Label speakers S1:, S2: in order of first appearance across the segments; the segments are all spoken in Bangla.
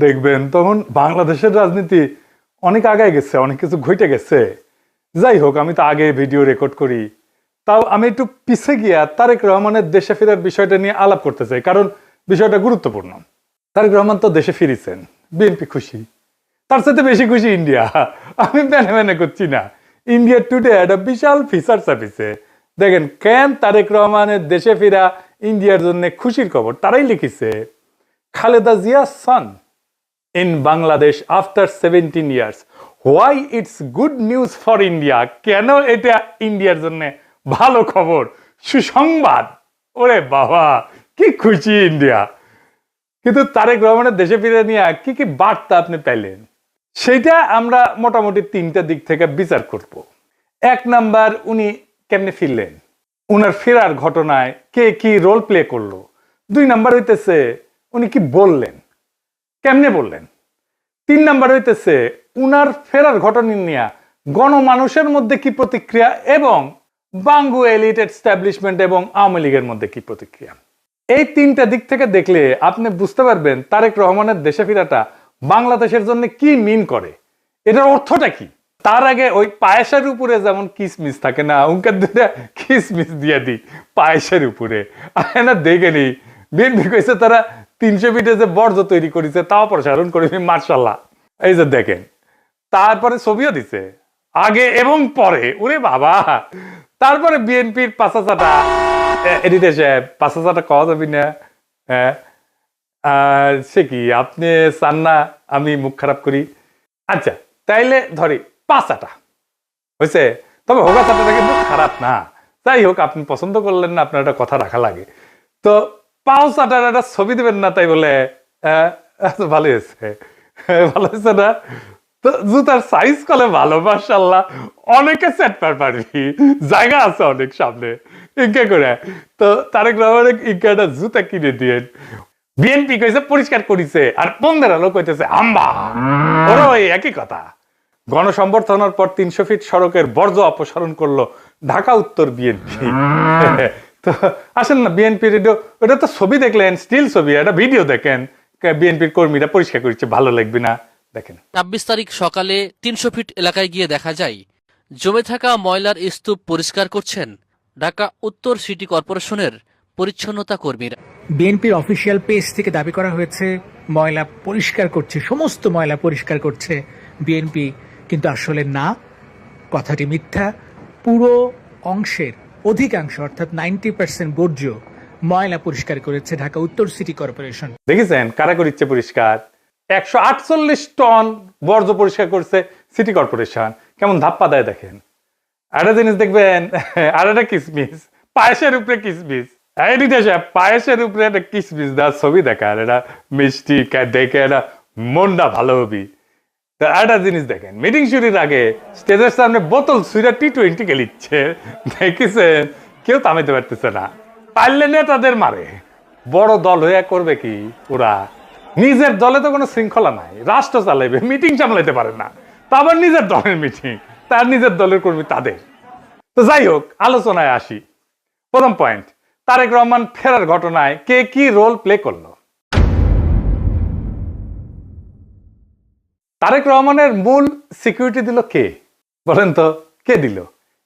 S1: দেখবেন তখন বাংলাদেশের রাজনীতি অনেক আগায় গেছে, অনেক কিছু ঘটে গেছে। যাই হোক, আমি তো আগে ভিডিও রেকর্ড করি, তাও আমি একটু পিছে গিয়া তারেক রহমানের দেশে ফেরার বিষয়টা নিয়ে আলাপ করতে চাই, কারণ বিষয়টা গুরুত্বপূর্ণ। তারেক রহমান তো দেশে ফিরেছেন, বিএনপি খুশি, তার সাথে বেশি খুশি ইন্ডিয়া। আমি মেনে মেনে করছি না, ইন্ডিয়া টুডে একটা বিশাল ফিচার ছাপিছে। দেখেন কেন তারেক রহমানের দেশে ফিরা ইন্ডিয়ার জন্য খুশির খবর, তারাই লিখিছে খালেদা জিয়া সন in Bangladesh after 17 years. Why it's good news for India? কেন এটা ইন্ডিয়ার জন্য ভালো খবর, সুসংবাদ? ওরে বাবা, কি খুশি ইন্ডিয়া। কিন্তু তারেক রহমানের দেশে ফিরে নিয়ে কি কি বার্তা আপনি পাইলেন, সেটা আমরা মোটামুটি তিনটা দিক থেকে বিচার করব। এক নাম্বার, উনি কেমনে ফিরলেন, উনার ফেরার ঘটনায় কে কি রোল প্লে করলো। দুই নাম্বার হইতেছে উনি কি বললেন, কেমনে বললেন। তিন নাম্বার হইতেছে উনার ফেরার ঘটনা নিয়ে গণমানুষের মধ্যে কি প্রতিক্রিয়া, এবং বাঙ্গু এলিট এস্টাবলিশমেন্ট এবং আওয়ামী লীগের মধ্যে কি প্রতিক্রিয়া। এই তিনটা দিক থেকে দেখলে আপনি বুঝতে পারবেন তারেক রহমানের দেশে ফেরাটা বাংলাদেশের জন্য কি মিন করে, এটার অর্থটা কি। তার আগে ওই পায়েসের উপরে যেমন কিসমিস থাকে না, উনকার দুটা কিসমিস দিয়ে দিই পায়েসের উপরে। না দেখে নি বিএনপি কইছে তারা 300 ফিটে যে বর্জ্য তৈরি করেছে তা অপসারণ করে, মার্শাল্লাহ। এই যে দেখেন, তারপরে ছবিও দিছে আগে এবং পরে, ওরে বাবা। তারপরে বিএনপির পাঁচাচাটা এডিটর সাহেব, পাঁচাচাটা কওয়া যাবি না, হ্যাঁ সে কি আপনি চান না আমি মুখ খারাপ করি? আচ্ছা তাইলে ধরি পাঁচাটা হয়েছে, তবে হোগা চাটাটা কিন্তু খারাপ না। যাই হোক, আপনি পছন্দ করলেন না, আপনার একটা কথা রাখা লাগে। তো পাও চাটার একটা ছবি দেবেন না, তাই বলে ভালো হয়েছে, ভালো হয়েছে না? তো জুতার সাইজ কলে ভালো, মাশাআল্লাহ, অনেকে সেট পারবি, জায়গা আছে অনেক সামনে, ইনকা করে। তো তারেক রহমানের ইনকা একটা জুতা কিনে দিয়ে বিএনপি কইছে পরিষ্কার করিছে, আর 15 লোক কইতেছে আম্বা। ওরা ওই একই কথা। গণসংবর্ধনার পর 300 ফিট সড়কের বর্জ্য অপসারণ করলো ঢাকা উত্তর বিএনপি। তো আসেন না, বিএনপির ওটা তো ছবি দেখলেন, স্টিল ছবি, একটা ভিডিও দেখেন, বিএনপির কর্মীরা পরিষ্কার করছে, ভালো লাগবে না? দেখেন
S2: 26 তারিখ সকালে 300 ফিট এলাকায় গিয়ে দেখা যায় জমে থাকা ময়লার স্তূপ পরিষ্কার করছেন ঢাকা উত্তর সিটি কর্পোরেশনের পরিচ্ছন্নতা কর্মীরা।
S3: বিএনপির অফিসিয়াল পেজ থেকে দাবি করা হয়েছে ময়লা পরিষ্কার করছে, সমস্ত ময়লা পরিষ্কার করছে বিএনপি, কিন্তু আসলে না, কথাটি মিথ্যা। পুরো অংশের অধিকাংশ অর্থাৎ 90% বর্জ্য ময়লা পরিষ্কার করেছে ঢাকা উত্তর সিটি কর্পোরেশন।
S1: দেখেছেন কারা করিচ্ছে পরিষ্কার? 148 টন বর্জ্য পরিষ্কার করছে সিটি কর্পোরেশন। কেমন ধাপ্পা দেয় দেখেন। একটা জিনিস দেখবেন, আর একটা কিসমিস, পায়েসের উপরে কিসমিস, পায়েসের উপরে একটা কিসমিস দেওয়ার ছবি দেখার, এটা মিষ্টি দেখে এটা মনটা ভালো হবি। একটা জিনিস দেখেন, মিটিং শুরুর আগে স্টেজের সামনে বোতল ছুঁড়া T20 খেলিচ্ছে, দেখেছেন? কেউ থামাইতে পারতেছে না, পারলে নেতাদের মারে। বড় দল হয়ে করবে কি ওরা? নিজের দলে তো কোনো শৃঙ্খলা নাই, রাষ্ট্র চালাইবে, মিটিং সামলাইতে পারে না, তা আবার নিজের দলের মিটিং, তার নিজের দলের কর্মী তাদের। তো যাই হোক, আলোচনায় আসি। প্রথম পয়েন্ট, তারেক রহমান ফেরার ঘটনায় কে কি রোল প্লে করলো। তারেক রহমানের মূল সিকিউরিটি দিল কে, বলেন তো? কে দিল?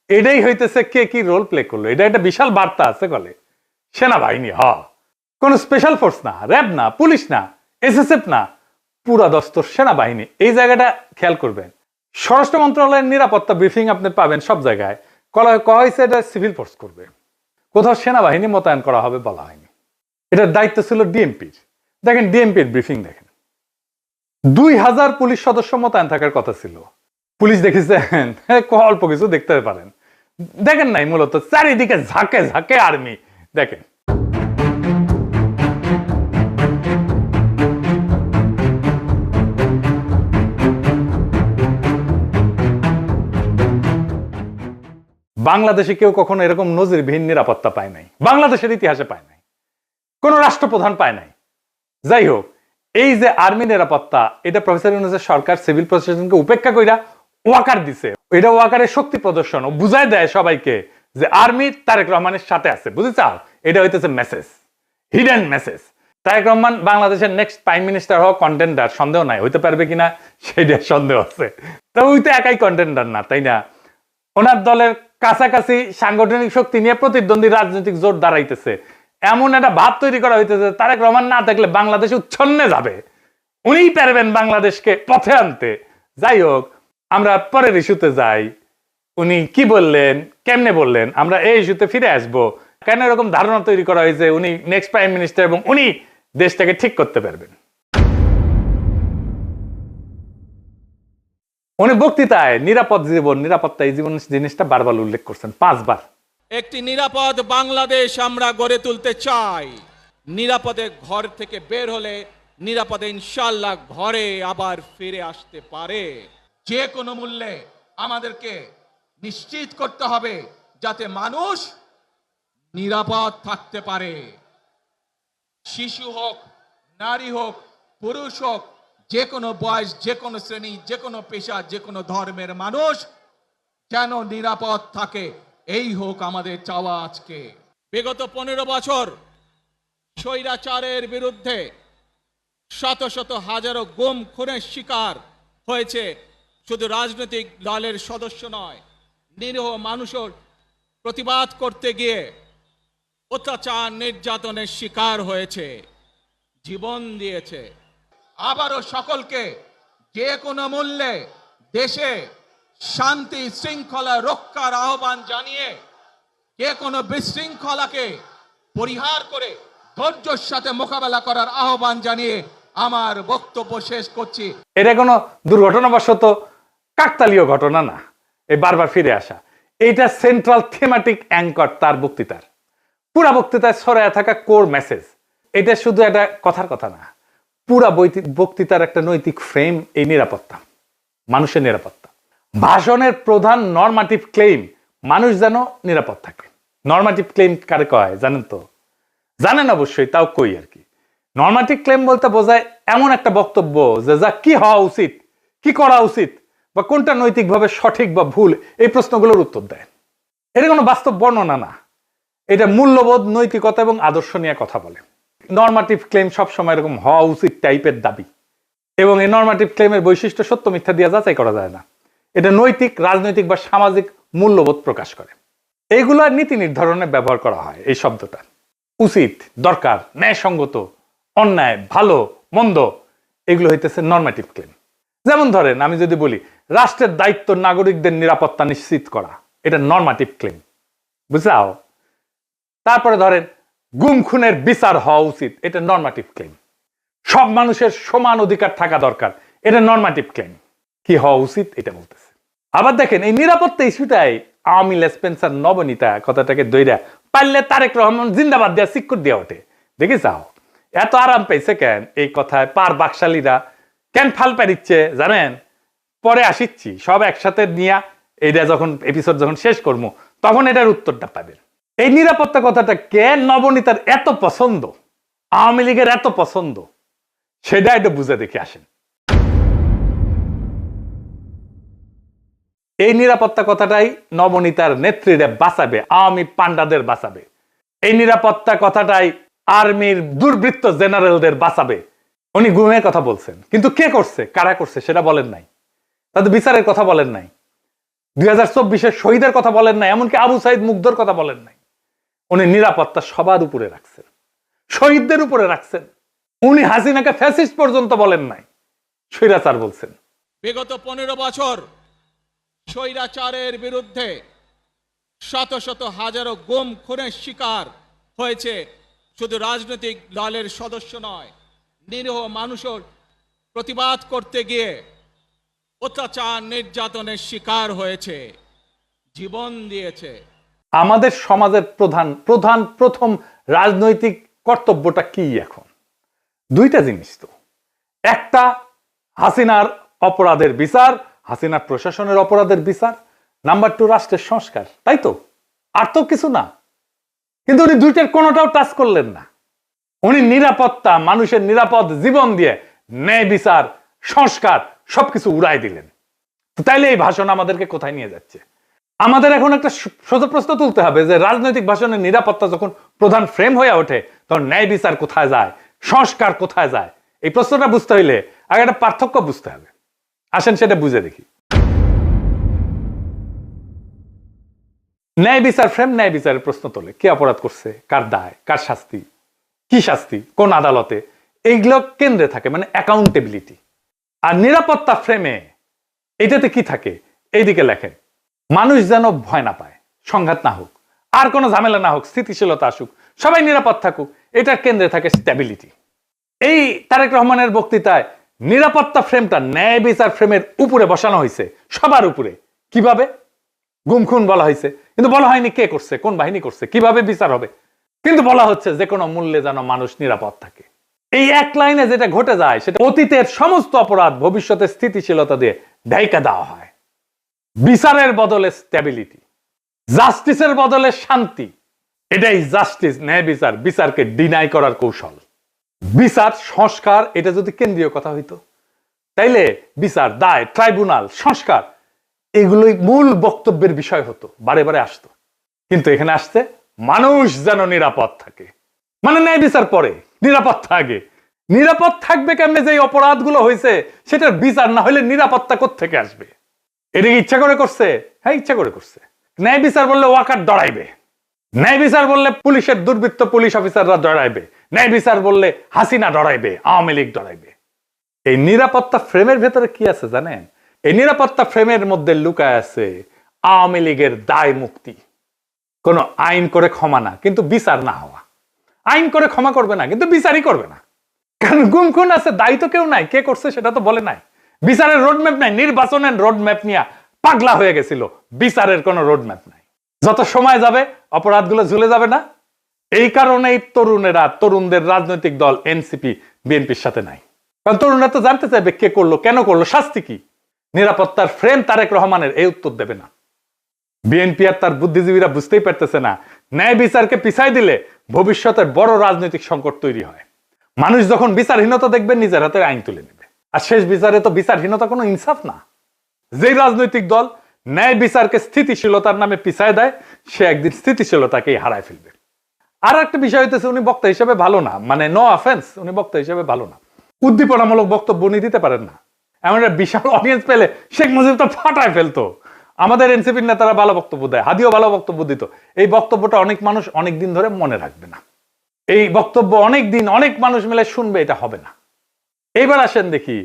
S1: এটাই হইতেছে কে কি রোল প্লে করলো। এটা একটা বিশাল বার্তা আছে বলে। সেনাবাহিনী, কোন স্পেশাল ফোর্স না, র্যাব না, পুলিশ না, এসএসএফ না, পুরা দস্তর সেনাবাহিনী। এই জায়গাটা খেয়াল করবেন। স্বরাষ্ট্র মন্ত্রণালয়ের নিরাপত্তা ব্রিফিং আপনি পাবেন সব জায়গায়, কয়া হয়েছে এটা সিভিল ফোর্স করবে, কোথাও সেনাবাহিনী মোতায়েন করা হবে বলা হয়নি। এটার দায়িত্ব ছিল ডিএমপির। দেখেন ডিএমপির ব্রিফিং দেখেন, 2000 পুলিশ সদস্য মোতায়েন থাকার কথা ছিল। পুলিশ দেখেছেন অল্প কিছু দেখতে পারেন, দেখেন নাই, মূলত চারিদিকে ঝাঁকে ঝাঁকে আর্মি। দেখেন বাংলাদেশে কেউ কখনো এরকম নজিরবিহীন নিরাপত্তা পায় নাই, বাংলাদেশের ইতিহাসে পায় নাই, কোন রাষ্ট্রপ্রধান পায় নাই। যাই হোক, এই যে আর্মি নিরাপত্তা, এটা প্রফেসর ইউনূসের সরকার সিভিল প্রশাসনকে উপেক্ষা কইরা ওয়াকার দিছে। এটা ওয়াকারের শক্তি প্রদর্শন, ও বুঝায় দেয় সবাইকে যে আর্মি তারেক রহমানের সাথে আছে। বুঝে চাও? এটা হইতেছে message, hidden message. Tareq Rahman বাংলাদেশের নেক্সট প্রাইম মিনিস্টার হওয়া কন্টেন্ডার, সন্দেহ নাই, হইতে পারবে কিনা সেটা সন্দেহ আছে। তবে ওই তো একাই কন্টেন্ডার না, তাই না? ওনার দলের কাছাকাছি সাংগঠনিক শক্তি নিয়ে প্রতিদ্বন্দ্বী রাজনৈতিক জোট দাঁড়াইতেছে, এমন একটা ভাব তৈরি করা হইতেছে তারেক রহমান না থাকলে বাংলাদেশ উচ্ছন্নে যাবে, উনিই পারবেন বাংলাদেশকে পথে আনতে। যাই হোক, আমরা পরের ইস্যুতে যাই। উনি কি বললেন, কেমনে বললেন, আমরা এই ইস্যুতে ফিরে আসবো। কেন এরকম ধারণা তৈরি করা হয়েছে উনি নেক্সট প্রাইম মিনিস্টার এবং উনি দেশটাকে ঠিক করতে পারবেন? উনি বক্তৃতায় নিরাপদ জীবন, নিরাপত্তা, এই জীবন জিনিসটা বারবার উল্লেখ করছেন, 5 বার।
S4: একটি নিরাপদ বাংলাদেশ আমরা গড়ে তুলতে চাই। নিরাপদে ঘর থেকে বের হলে নিরাপদে ইনশাআল্লাহ ঘরে আবার ফিরে আসতে পারে। যে কোনো মূল্যে আমাদেরকে নিশ্চিত করতে হবে যাতে মানুষ নিরাপদ থাকতে পারে। শিশু হোক, নারী হোক, পুরুষ হোক, যে কোনো বয়স, যে কোনো শ্রেণী, যে কোনো পেশা, যে কোনো ধর্মের মানুষ যেন নিরাপদ থাকে, এই হোক আমাদের চাওয়া। আজকে বিগত 15 বছর স্বৈরাচারের বিরুদ্ধে শত শত হাজারো গুম খুনের শিকার হয়েছে শুধু রাজনৈতিক দলের সদস্য নয়, নিরীহ মানুষের প্রতিবাদ করতে গিয়ে অত্যাচার নির্যাতনের শিকার হয়েছে, জীবন দিয়েছে। আবারও সকলকে যে কোনো মূল্যে দেশে শান্তি শৃঙ্খলা রক্ষার আহ্বান জানিয়ে যে কোনো বিশৃঙ্খলাকে পরিহার করে ধৈর্যের সাথে মোকাবেলা করার আহ্বান জানিয়ে আমার বক্তব্য শেষ করছি।
S1: এটা কোনো দুর্ঘটনাবশত কাকতালীয় ঘটনা না, এই বারবার ফিরে আসা, এইটা সেন্ট্রাল থিমেটিক অ্যাঙ্কর তার বক্তৃতার। পুরা বক্তৃতায় ছড়ায় থাকা কোর মেসেজ। এটা শুধু একটা কথার কথা না, পুরা বক্তৃতার একটা নৈতিক ফ্রেম এই নিরাপত্তা, মানুষের নিরাপত্তা। ভাষণের প্রধান নরমাটিভ ক্লেম মানুষ যেন নিরাপদ থাকে। নরমাটিভ ক্লেম কারে কয় জানেন তো? জানেন অবশ্যই, তাও কই আর কি। নরমাটিভ ক্লেম বলতে বোঝায় এমন একটা বক্তব্য যে যা কি হওয়া উচিত, কি করা উচিত, বা কোনটা নৈতিকভাবে সঠিক বা ভুল, এই প্রশ্নগুলোর উত্তর দেয়। এটা কোনো বাস্তব বর্ণনা না, এটা মূল্যবোধ, নৈতিকতা এবং আদর্শ নিয়ে কথা বলে। নরমাটিভ ক্লেম সবসময় এরকম হওয়া উচিত টাইপের দাবি, এবং এই নরমাটিভ ক্লেমের বৈশিষ্ট্য সত্য মিথ্যা দিয়ে যাচাই করা যায় না। এটা নৈতিক, রাজনৈতিক বা সামাজিক মূল্যবোধ প্রকাশ করে। এইগুলো নীতি নির্ধারণে ব্যবহার করা হয় এই শব্দটা। উচিত, দরকার, ন্যায়সঙ্গত, অন্যায়, ভালো, মন্দ, এগুলো হইতেছে নরমাটিভ ক্লেম। যেমন ধরেন, আমি যদি বলি রাষ্ট্রের দায়িত্ব নাগরিকদের নিরাপত্তা নিশ্চিত করা, এটা নরমাটিভ ক্লেম, বুঝলাও? তারপরে ধরেন গুম খুনের বিচার হওয়া উচিত, এটা নরমাটিভ ক্লেম। সব মানুষের সমান অধিকার থাকা দরকার, এটা নরমাটিভ ক্লেম। কি হওয়া উচিত এটা বলতেছে। আবার দেখেন এই নিরাপত্তা ইস্যুটাই আওয়ামী লেসপেন্সার নবনীতা কথাটাকে দইরা পারলে তারেক রহমান জিন্দাবাদ দেওয়া সিক্কুর দিয়ে ওঠে। দেখি যাও এত আরাম পাইছে কেন এই কথায়, পার বাকশালীরা কেন ফাল পারিচ্ছে জানেন? পরে আসিচ্ছি, সব একসাথে নিয়ে এইটা যখন এপিসোড যখন শেষ করবো তখন এটার উত্তরটা পাবেন। এই নিরাপত্তা কথাটা কেন নবনীতার এত পছন্দ, আওয়ামী লীগের এত পছন্দ, সেটা একটু বুঝে দেখে আসেন। এই নিরাপত্তা কথাটাই নবনীতার নেত্রীরা বাঁচাবে, আওয়ামী পান্ডাদের বাঁচাবে। এই নিরাপত্তা কথাটাই আর্মির দুর্বৃত্ত জেনারেলদের বাঁচাবে। উনি গুমের কথা বলছেন, কিন্তু কে করছে, কারা করছে সেটা বলেন নাই। তাদের বিচারের কথা বলেন নাই, 2024-এর শহীদের কথা বলেন নাই, এমনকি আবু সাইদ মুগ্ধর কথা বলেন নাই। উনি নিরাপত্তা সবার উপরে রাখছেন, শহীদদের উপরে রাখছেন। উনি হাসিনাকে ফ্যাসিস্ট পর্যন্ত বলেন নাই, স্বৈরাচার বলছেন।
S4: বিগত 15 বছর স্বৈরাচারের বিরুদ্ধে শত শত হাজারো গুম খুনের শিকার হয়েছে শুধু রাজনৈতিক দলের সদস্য নয়, নিরীহ মানুষের প্রতিবাদ করতে গিয়ে অত্যাচার নির্যাতনের শিকার হয়েছে, জীবন দিয়েছে।
S1: আমাদের সমাজের প্রথম রাজনৈতিক কর্তব্যটা কি এখন? দুইটা জিনিস তো, একটা হাসিনার অপরাধের বিচার, হাসিনার প্রশাসনের অপরাধের বিচার, নাম্বার 2 রাষ্ট্রের সংস্কার, তাই তো? আর তো কিছু না। কিন্তু উনি দুইটার কোনোটাও টাচ করলেন না। উনি নিরাপত্তা, মানুষের নিরাপদ জীবন দিয়ে ন্যায় বিচার, সংস্কার সবকিছু উড়াই দিলেন। তো তাইলে এই ভাষণ আমাদেরকে কোথায় নিয়ে যাচ্ছে? আমাদের এখন একটা সোজা প্রশ্ন তুলতে হবে যে রাজনৈতিক ভাষণের নিরাপত্তা যখন প্রধান ফ্রেম হয়ে ওঠে তখন ন্যায় বিচার কোথায় যায়, সংস্কার কোথায় যায়? এই প্রশ্নটা বুঝতে হইলে আগে একটা পার্থক্য বুঝতে হবে। আসেন সেটা বুঝে দেখি। ন্যায় বিচার ফ্রেম ন্যায় বিচারের প্রশ্ন তোলে, কে অপরাধ করছে, কার দায়, কার শাস্তি, কি শাস্তি, কোন আদালতে, এইগুলো কেন্দ্রে থাকে, মানে অ্যাকাউন্টেবিলিটি। আর নিরাপত্তা ফ্রেমে এটাতে কি থাকে? এইদিকে লেখেন, মানুষ যেন ভয় না পায়, সংঘাত না হোক, আর কোনো ঝামেলা না হোক, স্থিতিশীলতা আসুক, সবাই নিরাপদ থাকুক, এটার কেন্দ্রে থাকে স্ট্যাবিলিটি। এই তারেক রহমানের বক্তৃতায় নিরাপত্তা ফ্রেমটা ন্যায় বিচার ফ্রেমের উপরে বসানো হয়েছে, সবার উপরে। কিভাবে? গুম খুন বলা হয়েছে, কিন্তু বলা হয়নি কে করছে, কোন বাহিনী করছে, কিভাবে বিচার হবে। কিন্তু বলা হচ্ছে যে কোনো মূল্যে যেন মানুষ নিরাপদ থাকে। এই এক লাইনে যেটা ঘটে যায় সেটা অতীতের সমস্ত অপরাধ ভবিষ্যতে স্থিতিশীলতা দিয়ে ঢাইকা দেওয়া হয়। বিচারের বদলে স্ট্যাবিলিটি, জাস্টিসের বদলে শান্তি। এটাই জাস্টিস, ন্যায় বিচার, বিচারকে ডিনাই করার কৌশল। বিচার সংস্কার এটা যদি কেন্দ্রীয় কথা হইতো, তাইলে বিচার, দায়, ট্রাইব্যুনাল, সংস্কার এগুলোই মূল বক্তব্যের বিষয় হতো, বারে বারে আসতো। কিন্তু এখানে আসছে মানুষ যেন নিরাপদ থাকে, মানে ন্যায় বিচার পরে, নিরাপত্তা আগে। নিরাপদ থাকবে কেমনে? যে অপরাধগুলো হয়েছে সেটার বিচার না হলে নিরাপত্তা কোত্থেকে আসবে? এটা কি ইচ্ছা করে করছে? হ্যাঁ, ইচ্ছা করে করছে। ন্যায় বিচার বললে ওয়াকার ডরাইবে, ন্যায় বিচার বললে পুলিশের দুর্বৃত্ত পুলিশ অফিসাররা ডরাইবে, ন্যায় বিচার বললে হাসিনা ডরাইবে, আওয়ামী লীগ ডরাইবে। এই নিরাপত্তা ফ্রেমের ভেতরে কি আছে জানেন? এই নিরাপত্তা ফ্রেমের মধ্যে লুকায় আছে আওয়ামী লীগের দায় মুক্তি। কোন আইন করে ক্ষমা না, কিন্তু বিচার না হওয়া। আইন করে ক্ষমা করবে না, কিন্তু বিচারই করবে না। কারণ গুম খুন আছে, দায়ী তো কেউ নাই, কে করছে সেটা তো বলে নাই। বিচারের রোডম্যাপ নাই, নির্বাচনের রোডম্যাপ নিয়ে পাগলা হয়ে গেছিল। বিচারের কোনো রোডম্যাপ নাই। যত সময় যাবে অপরাধগুলো ঝুলে যাবে না। এই কারণেই তরুণদের রাজনৈতিক দল এনসিপি বিএনপির সাথে নাই। কারণ তরুণরা তো জানতে চাইবে কে করলো, কেন করলো, শাস্তি কি। নিরাপত্তার ফ্রেম তারেক রহমানের এই উত্তর দেবে না। বিএনপি আর তার বুদ্ধিজীবীরা বুঝতেই পারতেছে না, ন্যায় বিচারকে পিছাই দিলে ভবিষ্যতের বড় রাজনৈতিক সংকট তৈরি হয়। মানুষ যখন বিচারহীনতা দেখবে নিজের হাতে আইন তুলে নেবে। আর শেষ বিচারে তো বিচারহীনতা কোনো ইনসাফ না। যেই রাজনৈতিক দল ন্যায় বিচারকে স্থিতিশীলতার নামে পিছায় দেয়, সে একদিন স্থিতিশীলতাকেই হারায় ফেলবে। আর একটা বিষয় হইতেছে, উনি বক্তা হিসেবে ভালো না, মানে নো অফেন্স, উনি বক্তা হিসেবে ভালো না। উদ্দীপনামূলক বক্তব্য উনি দিতে পারেন না। এমন একটা বিশাল অডিয়েন্স পেলে শেখ মুজিব তো ফাটায় ফেলতো। আমাদের এনসিপির নেতারা ভালো বক্তব্য দেয়, হাদিও ভালো বক্তব্য দিত। এই বক্তব্যটা অনেক মানুষ অনেক দিন ধরে মনে রাখবে না। এই বক্তব্য অনেক দিন অনেক মানুষ মিলে শুনবে, এটা হবে না। এইবার আসেন দেখি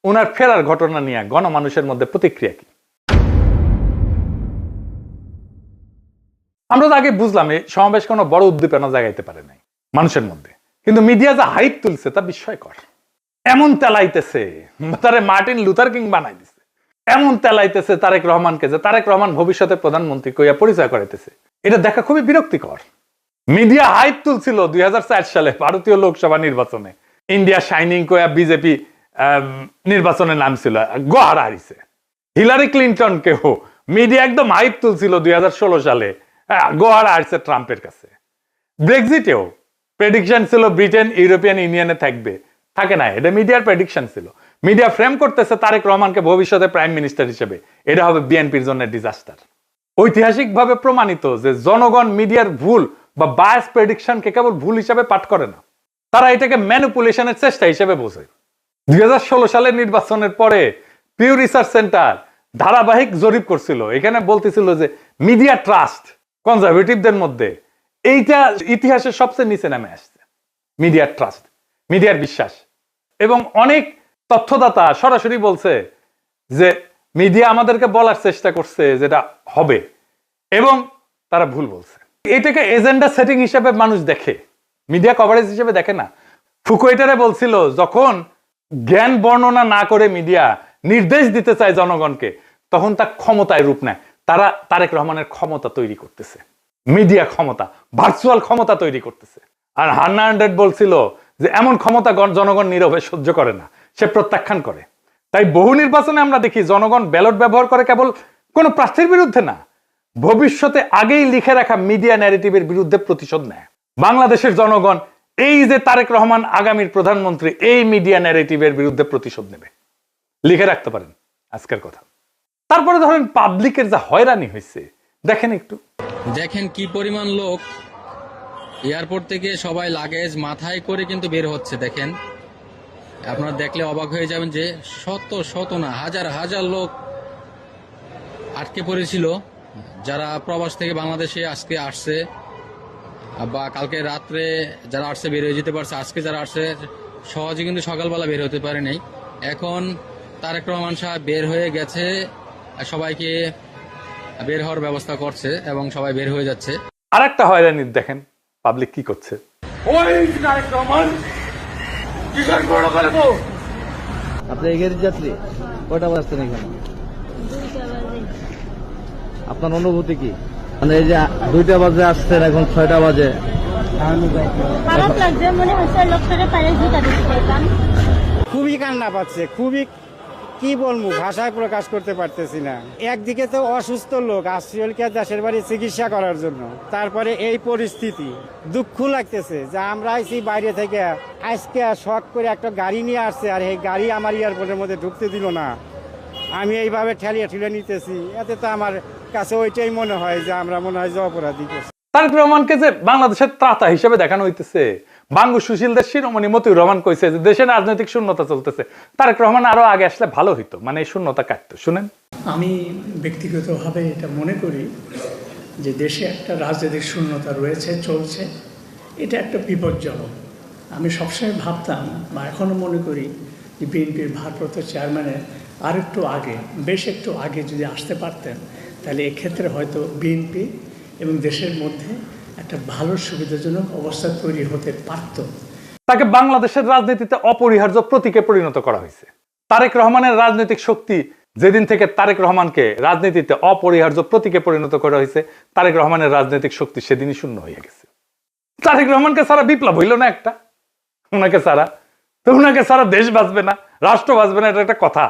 S1: উনার ফেরার ঘটনা নিয়ে গণমানুষের মধ্যে প্রতিক্রিয়া কি। আমরা তো আগে বুঝলাম এই সমাবেশ কোনো বড় উদ্দীপনা জাগাইতে পারে নাই মানুষের মধ্যে, কিন্তু মিডিয়া যা হাইপ তুলছে তা বিস্ময়কর। এমন তেলাইতেছে, তারে মার্টিন লুথার কিং বানাই দিছে। এমন তেলাইতেছে তারেক রহমানকে যে তারেক রহমান ভবিষ্যতে প্রধানমন্ত্রী কইয়া পরিচয় করাইতেছে। এটা দেখা খুবই বিরক্তিকর। মিডিয়া হাইপ তুলছিল 2004 সালে ভারতীয় লোকসভা নির্বাচনে, ইন্ডিয়া শাইনিং কইয়া বিজেপি নির্বাচনে নামছিল, গোহারা হারিছে। হিলারি ক্লিন্টনকেও মিডিয়া একদম হাইপ তুলছিল 2016 সালে, গোহারা হারছে ট্রাম্পের কাছে। ব্রেক্সিটেও প্রেডিকশন ছিল ব্রিটেন ইউরোপিয়ান ইউনিয়নে থাকবে, থাকে না। এটা মিডিয়ার প্রেডিকশন ছিল। মিডিয়া ফ্রেম করতেছে তারেক রহমানকে ভবিষ্যতে প্রাইম মিনিস্টার হিসেবে, এটা হবে বিএনপির জন্য ডিজাস্টার। ঐতিহাসিকভাবে প্রমাণিত যে জনগণ মিডিয়ার ভুল বা বায়াস প্রেডিকশনকে কেবল ভুল হিসাবে পাঠ করে না, তারা এটাকে ম্যানিপুলেশনের চেষ্টা হিসেবে বোঝে। 2016 সালের নির্বাচনের পরে পিউ রিসার্চ সেন্টার ধারাবাহিক জরিপ করছিল, এখানে বলতেছিল যে মিডিয়া ট্রাস্ট কনজারভেটিভদের মধ্যে এইটা ইতিহাসের সবচেয়ে নিচে নামে আসছে। মিডিয়ার ট্রাস্ট, মিডিয়ার বিশ্বাস। এবং অনেক তথ্যদাতা সরাসরি বলছে যে মিডিয়া আমাদেরকে বলার চেষ্টা করছে যেটা হবে, এবং তারা ভুল বলছে। এটাকে এজেন্ডা সেটিং হিসেবে মানুষ দেখে, মিডিয়া কভারেজ হিসেবে দেখে না। ফুকুয়েটারে বলছিল যখন জ্ঞান বর্ণনা না করে মিডিয়া নির্দেশ দিতে চায় জনগণকে, তখন তা ক্ষমতায় রূপ নেয়। তারা তারেক রহমানের ক্ষমতা তৈরি করতেছে, মিডিয়া ক্ষমতা, ভার্চুয়াল ক্ষমতা তৈরি করতেছে। আর হান্না আন্ড্রেড বলছিল যে এমন ক্ষমতা জনগণ নীরবে সহ্য করে না, সে প্রত্যাখ্যান করে। তাই বহু নির্বাচনে আমরা দেখি জনগণ ব্যালট ব্যবহার করে কেবল কোন প্রার্থীর বিরুদ্ধে না, ভবিষ্যতে আগেই লিখে রাখা মিডিয়া ন্যারেটিভের বিরুদ্ধে প্রতিশোধ নেয়। বাংলাদেশের জনগণ এই যে তারেক রহমান আগামীর প্রধানমন্ত্রী, এই মিডিয়া ন্যারেটিভের বিরুদ্ধে প্রতিশোধ নেবে, লিখে রাখতে পারেন আজকের কথা। তারপরে ধরেন পাবলিকের যা হয়রানি হয়েছে দেখেন একটু।
S5: দেখেন কি পরিমাণ লোক এয়ারপোর্ট থেকে সবাই লাগেজ মাথায় করে কিন্তু বের হচ্ছে। দেখেন, আপনারা দেখলে অবাক হয়ে যাবেন যে শত শত না হাজার হাজার লোক আটকে পড়েছিল, যারা প্রবাস থেকে বাংলাদেশে আজকে আসছে বা কালকে রাত্রে যারা আসছে বের হয়ে যেতে পারছে, আজকে যারা আসছে সহজে কিন্তু সকালবেলা বের হতে পারে নাই। এখন তারেক রহমান সাহেব বের হয়ে গেছে, সবাইকে বের হওয়ার ব্যবস্থা করছে এবং সবাই বের হয়ে যাচ্ছে।
S1: আর একটা হয়রানি দেখেন পাবলিক কি করছে।
S6: আপনি এই গাড়ির যাত্রী কয়টা বাজছেন এখানে? আপনার অনুভূতি কি? মানে এই যে 2টা বাজে আসছেন, এখন 6টা বাজে।
S7: খারাপ লাগছে, মনে হচ্ছে লোকটাকে পায়ে ঝুঁকা দিতে পারতাম।
S8: খুবই কান্না পাচ্ছে, খুবই কি বলবো, ভাষায় প্রকাশ করতে পারতেছি না। একদিকে তো অসুস্থ লোক আসছে দেশের বাড়ি চিকিৎসা করার জন্য, তারপরে এই পরিস্থিতি দুঃখ লাগতেছে যে আমরা আইছি বাইরে থেকে, আজকে শখ করে একটা গাড়ি নিয়ে আসছে আর এই গাড়ি আমার এয়ারপোর্টের মধ্যে ঢুকতে দিল না। আমি এইভাবে ঠেলিয়ে ঠেলে নিতেছি, এতে তো আমার কাছে ওইটাই মনে হয় যে আমরা মনে হয় যে অপরাধী করছি।
S1: তারেক রহমানকে যে বাংলাদেশের ত্রাতা হিসেবে দেখানো হইতেছে, বাঙ্গু সুশীলদের শিরোমণি মতিউর রহমান কইছে যে দেশে রাজনৈতিক শূন্যতা চলতেছে, তারেক রহমান আরো আগে আসলে ভালো হইতো, মানে এই শূন্যতা কাটতো। শুনেন,
S9: আমি ব্যক্তিগতভাবে এটা মনে করি যে দেশে একটা রাজনৈতিক শূন্যতা রয়েছে, চলছে, এটা একটা বিপজ্জনক। আমি সবসময় ভাবতাম বা এখনও মনে করি যে বিএনপির ভারপ্রাপ্ত চেয়ারম্যানের আর একটু আগে, বেশ একটু আগে যদি আসতে পারতেন, তাহলে এক্ষেত্রে হয়তো বিএনপি এবং দেশের মধ্যে একটা ভালো সুবিধাজনক অবস্থা তৈরি হতে পারত।
S1: তাকে বাংলাদেশের রাজনীতিতে অপরিহার্য প্রতীকে পরিণত করা হয়েছে। তারেক রহমানের রাজনৈতিক শক্তি যেদিন থেকে তারেক রহমানকে রাজনীতিতে অপরিহার্য প্রতীকে পরিণত করা হয়েছে, তারেক রহমানের রাজনৈতিক শক্তি সেদিনই শূন্য হয়ে গেছে। তারেক রহমানকে সারা বিপ্লব হইল না একটা, ওনাকে সারা তো ওনাকে সারা দেশ বাঁচবে না, রাষ্ট্র বাঁচবে না, এটা একটা কথা।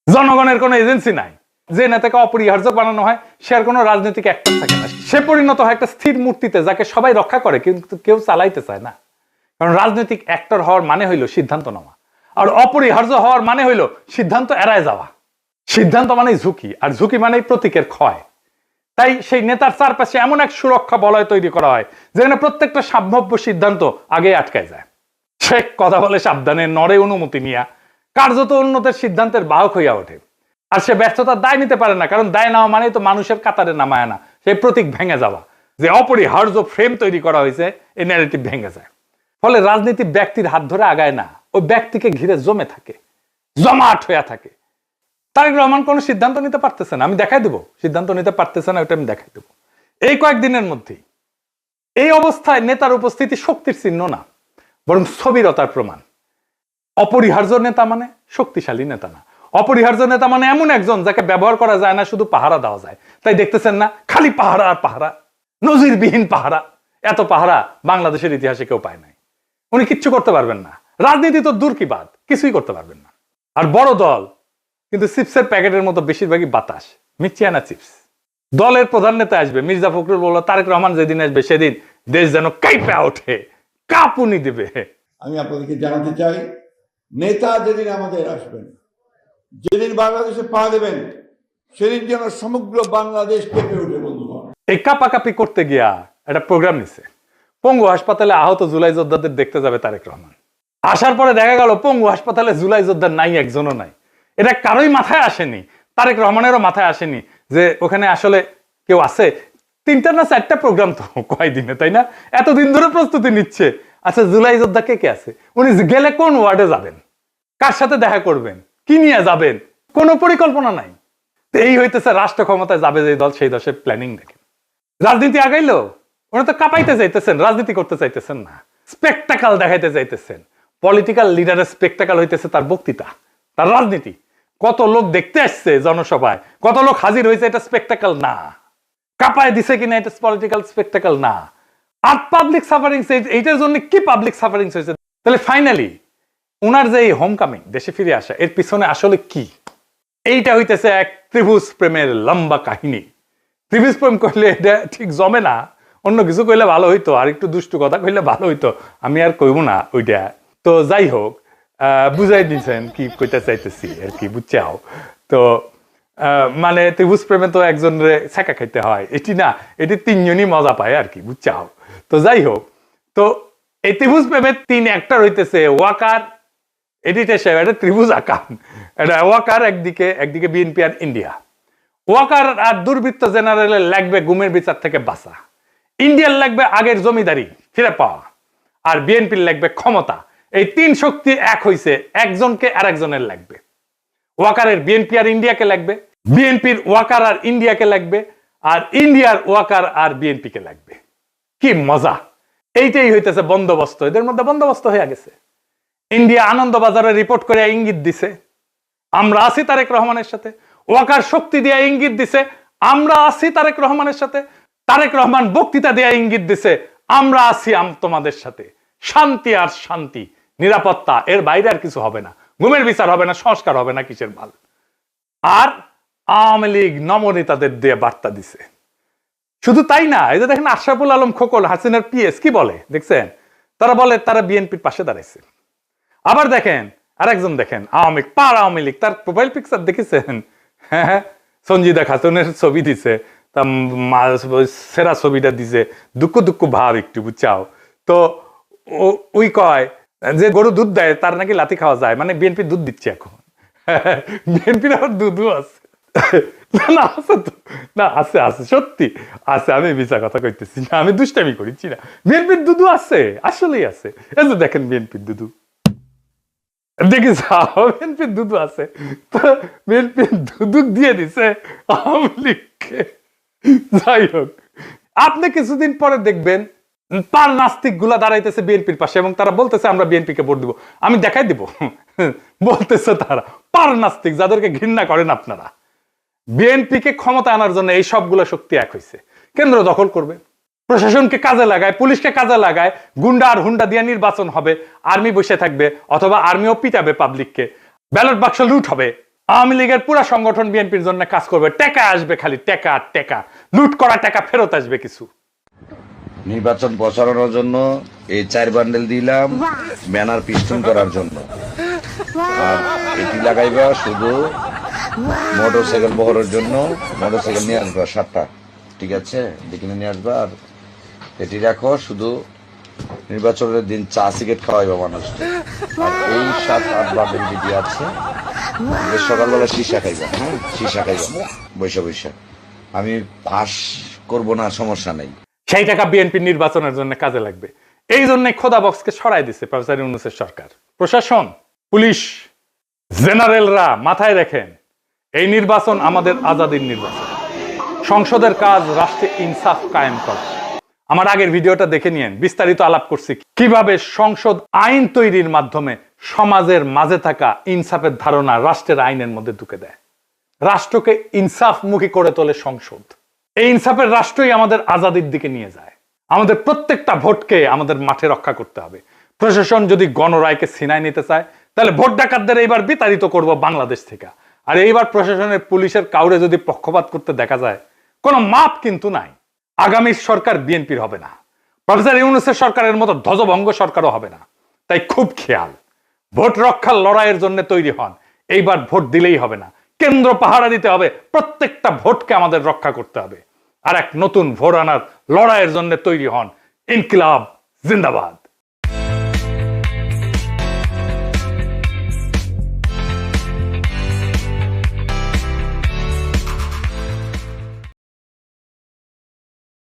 S1: জনগণের কোনো এজেন্সি নাই, যে নেতাকে অপরিহার্য বানানো হয় সে আর কোনো রাজনৈতিক অ্যাক্টর থাকে না, সে পরিণত হয় একটা স্থির মূর্তিতে যাকে সবাই রক্ষা করে কিন্তু কেউ চালাইতে চায় না। কারণ রাজনৈতিক অ্যাক্টর হওয়ার মানে হইল সিদ্ধান্ত নেওয়া, আর অপরিহার্য হওয়ার মানে হইল সিদ্ধান্ত এড়ায় যাওয়া। সিদ্ধান্ত মানেই ঝুঁকি, আর ঝুঁকি মানেই প্রতীকের ক্ষয়। তাই সেই নেতার চারপাশে এমন এক সুরক্ষা বলয় তৈরি করা হয় যেখানে প্রত্যেকটা সম্ভাব্য সিদ্ধান্ত আগে আটকায় যায়। সে কথা বলে সাবধানে, নড়ে অনুমতি নিয়া, কার্যত উন্নতের সিদ্ধান্তের বাহক হইয়া ওঠে। আর সে ব্যর্থতার দায় নিতে পারে না, কারণ দায় নেওয়া মানে তো মানুষের কাতারে নামায় না, সেই প্রতীক ভেঙে যাওয়া, যে অপরিহার্য ফ্রেম তৈরি করা হয়েছে, এই ন্যারেটিভ ভেঙে যায়। ফলে রাজনীতি ব্যক্তির হাত ধরে আগায় না, ওই ব্যক্তিকে ঘিরে জমে থাকে, জমাট হইয়া থাকে। তারেক রহমান কোনো সিদ্ধান্ত নিতে পারতেছে না, আমি দেখাই দেবো সিদ্ধান্ত নিতে পারতেছে না, ওটা আমি দেখাই দেবো এই কয়েকদিনের মধ্যেই। এই অবস্থায় নেতার উপস্থিতি শক্তির চিহ্ন না, বরং স্থবিরতার প্রমাণ। অপরিহার্য নেতা মানে শক্তিশালী নেতা না, অপরিহার্য নেতা মানে এমন একজন যাকে ব্যবহার করা যায় না, শুধু পাহারা দেওয়া যায়। তাই দেখতেছেন না, খালি পাহারা আর পাহারা, নজিরবিহীন পাহারা। এত পাহারা বাংলাদেশের ইতিহাসে কেউ পায় নাই। উনি কিচ্ছু করতে পারবেন না, রাজনীতি তো দূর কি বাদ, কিছুই করতে পারবেন না। আর বড় দল কিন্তু চিপসের প্যাকেটের মতো বেশিরভাগই বাতাস, মিচিয়ানা চিপস। দলের প্রধান নেতা আসবে, মির্জা ফখরুল বলল তারেক রহমান যেদিন আসবে সেদিন দেশ যেন কাঁপে ওঠে, কাঁপুনি দিবে।
S10: আমি আপনাদেরকে জানাতে চাই, নেতা যেদিন আমাদের আসবেন, যেদিন বাংলাদেশে পা দেবেন, সেদিন যেন সমগ্র বাংলাদেশ কেঁপে উঠে। বন্ধুগণ,
S1: এই কাপাকাপি করতে গিয়া একটা প্রোগ্রাম নিছে, পঙ্গু হাসপাতালে আহত জুলাই যোদ্ধাদের দেখতে যাবে তারেক রহমান। আসার পরে দেখা গেল পঙ্গু হাসপাতালে জুলাই যোদ্ধা নাই, একজনও নাই। এটা কারোই মাথায় আসেনি, তারেক রহমানেরও মাথায় আসেনি যে ওখানে আসলে কেউ আছে। 3টা না 4টা প্রোগ্রাম তো কয়দিনে, তাই না? এতদিন ধরে প্রস্তুতি নিচ্ছে। আচ্ছা, জুলাই যোদ্ধা কে কে আছে? উনি গেলে কোন ওয়ার্ডে যাবেন, কার সাথে দেখা করবেন, কি নিয়ে যাবেন, কোনো পরিকল্পনা নাই। এই হইতেছে রাষ্ট্র ক্ষমতায় যাবে যে দল, সেই দশের প্ল্যানিং দেখেন। রাজনীতি আগাইলো, ওরা তো কাঁপাইতে চাইতেছেন, রাজনীতি করতে চাইতেছেন না, স্পেকটাকাল দেখাইতে চাইতেছেন। পলিটিক্যাল লিডারের স্পেকটাকাল হইতেছে তার বক্তৃতা, তার রাজনীতি। কত লোক দেখতে আসছে জনসভায়, কত লোক হাজির হয়েছে, এটা স্পেকটাকাল না। কাঁপায় দিছে কিনা, এটা পলিটিক্যাল স্পেকটাকাল না। আর পাবলিক সাফারিংস, এইটার জন্য কি পাবলিক সাফারিংস হয়েছে? তাহলে ফাইনালি ওনার যে এই হোম কামিং, দেশে ফিরে আসা, এর পিছনে আসলে কি? এইটা হইতেছে এক ত্রিভুজ প্রেমের লম্বা কাহিনী। ত্রিভুজ প্রেম করলে এটা ঠিক জমে না, অন্য কিছু কইলে ভালো হইতো, আর একটু দুষ্টু কথা কইলে ভালো হইতো, আমি আর কইব না ওইটা। তো যাই হোক, বুঝাই দিচ্ছেন কি কইতে চাইতেছি আর কি, বুঝছাও তো। মানে ত্রিভুজ প্রেমে তো একজনের ছেঁকা খাইতে হয়, এটি না, এটি 3জনই মজা পায় আর কি, বুঝছাও। তো যাই হোক, তো এই ত্রিভুজ প্রেমের 3 অ্যাক্টর হইতেছে ওয়াকার, এডিটর সাহেব, এটা ত্রিভুজ আকান, এটা ওয়াকার একদিকে বিএনপি আর ইন্ডিয়া। ওয়াকার আর দুর্বৃত্ত জেনারেলের লাগবে গুমের বিচার থেকে বাঁচা, ইন্ডিয়ার লাগবে আগের জমিদারি ফিরে পাওয়া, আর বিএনপির লাগবে ক্ষমতা। এই 3 শক্তি এক হইছে, একজনকে আর একজনের লাগবে। ওয়াকারের বিএনপি আর ইন্ডিয়াকে লাগবে, বিএনপির ওয়াকার আর ইন্ডিয়াকে লাগবে, আর ইন্ডিয়ার ওয়াকার আর বিএনপি কে লাগবে। কি মজা! এইটাই হইতেছে বন্দোবস্ত, এদের মধ্যে বন্দোবস্ত হয়ে গেছে। ইন্ডিয়া আনন্দবাজারে রিপোর্ট করে ইঙ্গিত দিছে আমরা আছি তারেক রহমানের সাথে, ওয়াকার শক্তি দিয়ে ইঙ্গিত দিছে আমরা আছি তারেক রহমানের সাথে, তারেক রহমান বক্তৃতা দিয়ে ইঙ্গিত দিছে আমরা আছি তোমাদের সাথে। শান্তি আর শান্তি, নিরাপত্তা, এর বাইরে আর কিছু হবে না। গুমের বিচার হবে না, সংস্কার হবে না, কিসের ভাল। আর আওয়ামী লীগ নমনেতাদের দিয়ে বার্তা দিছে। শুধু তাই না, এই যে দেখেন আশরাফুল আলম খোকন, হাসিনার পিএস, কি বলে দেখছেন? তারা বলে তারা বিএনপির পাশে দাঁড়াইছে। আবার দেখেন আরেকজন, দেখেন আওয়ামী লীগ, তার প্রোফাইল পিকচার দেখেছেন? হ্যাঁ, সঞ্জিদা খাতুনের ছবি দিছে, তা সেরা ছবিটা দিছে, দুঃখ দুঃখ ভাব একটু, বুঝছাও তো। ওই কয় যে গরু দুধ দেয় তার নাকি লাথি খাওয়া যায়, মানে বিএনপি দুধ দিচ্ছে এখন। বিএনপির আবার দুধও আছে। না আছে তো, না আছে আছে, সত্যি আছে, আমি মিছা কথা কইতেছি না, আমি দুষ্টামি করিছি না। বিএনপির দুধু আছে, আসলেই আছে। এই যে দেখেন বিএনপির দুধু, দেখি বিএনপির দুধু আছে, তো বিএনপির দুধু দিয়ে দিছে আওয়ামী লীগকে। যাই হোক, আপনি কিছুদিন পরে দেখবেন পার নাস্তিক গুলা দাঁড়াইতেছে বিএনপির পাশে এবং তারা বলতেছে আমরা বিএনপি কে ভোট দিব। আমি দেখাই দিব, বলতেছে তারা পার নাস্তিক, যাদেরকে ঘৃণা করেন আপনারা। বিএনপি কে ক্ষমতা আনার জন্য এই সবগুলো শক্তি এক হয়েছে। কেন্দ্র দখল করবে, প্রশাসনকে কাজে লাগায়, পুলিশকে কাজে লাগায়, গুন্ডা আর হুন্ডা দিয়ে নির্বাচন হবে, আর্মি বসে থাকবে, অথবা আর্মিও পিটাবে পাবলিককে, ব্যালট বাক্স লুট হবে। আওয়ামী লীগের পুরো সংগঠন বিএনপির জন্য কাজ করবে, টাকা আসবে, খালি টাকা আর টাকা, লুট করা টাকা ফেরত আসবে কিছু।
S11: নির্বাচন প্রচারণার জন্য এই 4 বান্ডেল দিলাম ব্যানার পিস্টন করার জন্য, আর এটি লাগাইবা শুধু মোটরসাইকেল বহরের জন্য। মোটরসাইকেল নিয়ে আসবা 7টা, ঠিক আছে, দেখে নিয়ে আসবা। আর এটি রাখো শুধু নির্বাচনের দিন চা সিগারেট খাওয়াইবা মানুষকে। আর এই 7-8 বান্ডেল যদি আছে, সকালবেলা সীসা খাইবা, হ্যাঁ সীসা খাইবা বৈশা বৈশা। আমি পাস করবো না, সমস্যা নেই।
S1: সেই টাকা বিএনপি নির্বাচনের জন্য কাজে লাগবে। এই জন্য খোদা বক্সকে সরাই দিচ্ছে প্রফেসর ইউনূসের সরকার। প্রশাসন, পুলিশ, জেনারেলরা মাথায় রাখেন, এই নির্বাচন আমাদের আজাদির নির্বাচন। সংসদের কাজ রাষ্ট্রে ইনসাফ কায়েম করা। আমার আগের ভিডিওটা দেখে নিয়েন, বিস্তারিত আলাপ করছি কিভাবে সংসদ আইন তৈরির মাধ্যমে সমাজের মাঝে থাকা ইনসাফের ধারণা রাষ্ট্রের আইনের মধ্যে ঢুকে দেয়। রাষ্ট্রকে ইনসাফমুখী করে তোলে সংসদ। এই ইনসাফের রাষ্ট্রই আমাদের আজাদির দিকে নিয়ে যায়। আমাদের প্রত্যেকটা ভোটকে আমাদের মাঠে রক্ষা করতে হবে। প্রশাসন যদি গণরায়কে ছিনায় নিতে চায়, তাহলে ভোট ডাকাতদের এইবার বিতাড়িত করব বাংলাদেশ থেকে। আর এইবার প্রশাসনের, পুলিশের কাউরে যদি পক্ষপাত করতে দেখা যায়, কোনো মাপ কিন্তু নাই। আগামীর সরকার বিএনপির হবে না, প্রফেসর ইউনূসের সরকারের মতো ধ্বজভঙ্গ সরকারও হবে না। তাই খুব খেয়াল, ভোট রক্ষার লড়াইয়ের জন্য তৈরি হন। এইবার ভোট দিলেই হবে না, কেন্দ্র পাহারা দিতে হবে, প্রত্যেকটা ভোটকে আমাদের রক্ষা করতে হবে। আর এক নতুন ভোট আনার লড়াইয়ের জন্য তৈরি হন। ইনকিলাব জিন্দাবাদ।